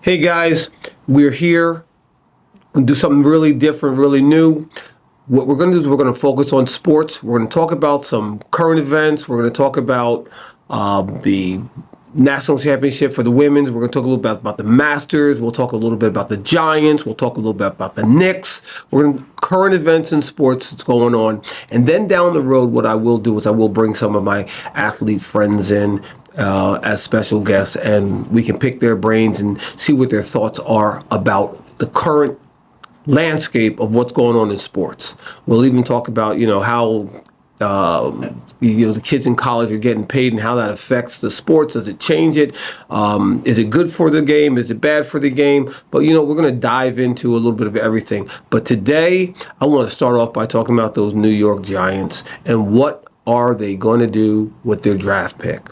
Hey guys, we're here to do something really different, really new. What we're going to do is we're going to focus on sports. We're going to talk about some current events. We're going to talk about the national championship for the women's. We're going to talk a little bit about the Masters. We'll talk a little bit about the Giants. We'll talk a little bit about the Knicks. We're going to current events in sports that's going on. And then down the road, what I will do is I will bring some of my athlete friends in as special guests, and we can pick their brains and see what their thoughts are about the current landscape of what's going on in sports. We'll even talk about, how the kids in college are getting paid and how that affects the sports. Does it change it? Is it good for the game? Is it bad for the game? But, we're going to dive into a little bit of everything. But today, I want to start off by talking about those New York Giants and what are they going to do with their draft pick.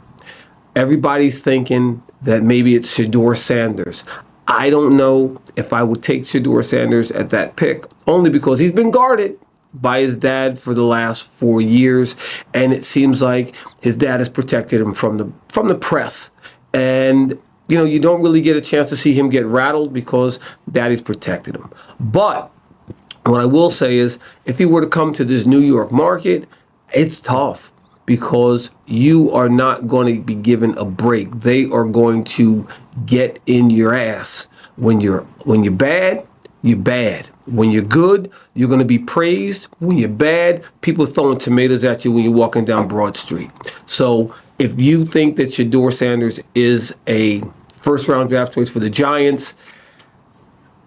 Everybody's thinking that maybe it's Shador Sanders. I don't know if I would take Shador Sanders at that pick, only because he's been guarded by his dad for the last 4 years, and it seems like his dad has protected him from the press. And you don't really get a chance to see him get rattled because daddy's protected him. But what I will say is, if he were to come to this New York market, it's tough, because you are not going to be given a break. They are going to get in your ass. When you're bad, you're bad. When you're good, you're going to be praised. When you're bad, people are throwing tomatoes at you when you're walking down Broad Street. So if you think that Shador Sanders is a first-round draft choice for the Giants,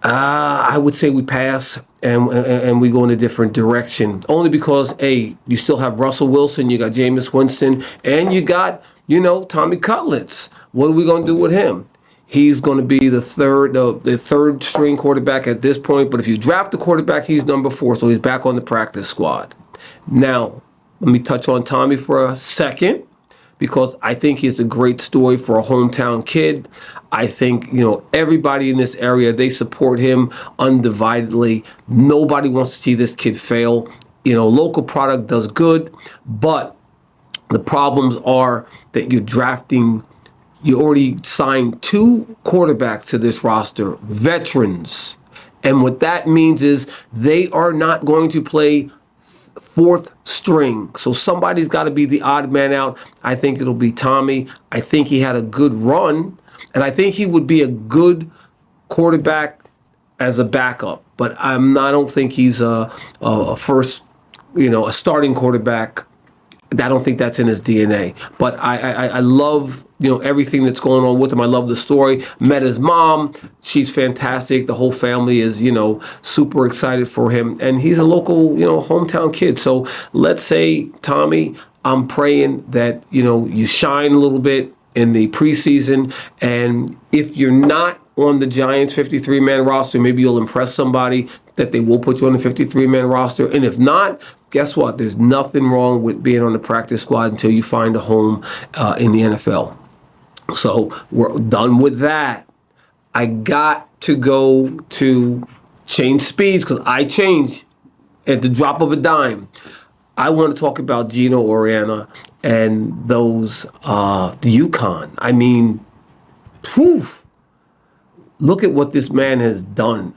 I would say we pass and we go in a different direction. Only because, you still have Russell Wilson, you got Jameis Winston, and you got, Tommy Cutlets. What are we going to do with him? He's going to be the third string quarterback at this point. But if you draft the quarterback, he's number 4, so he's back on the practice squad. Now, let me touch on Tommy for a second, because I think he's a great story for a hometown kid. I think, everybody in this area, they support him undividedly. Nobody wants to see this kid fail. Local product does good, but the problems are that you already signed 2 quarterbacks to this roster, veterans. And what that means is they are not going to play 4th string. So somebody's got to be the odd man out. I think it'll be Tommy. I think he had a good run, and I think he would be a good quarterback as a backup. But I don't think he's a first, a starting quarterback. I don't think that's in his DNA. But I love, everything that's going on with him. I love the story. Met his mom. She's fantastic. The whole family is, super excited for him. And he's a local, hometown kid. So let's say, Tommy, I'm praying that, you shine a little bit in the preseason. And if you're not on the Giants 53-man roster, maybe you'll impress somebody that they will put you on the 53-man roster. And if not, guess what? There's nothing wrong with being on the practice squad until you find a home in the NFL. So we're done with that. I got to go to change speeds, because I change at the drop of a dime. I want to talk about Gino Oriana and those, the UConn. I mean, whew. Look at what this man has done.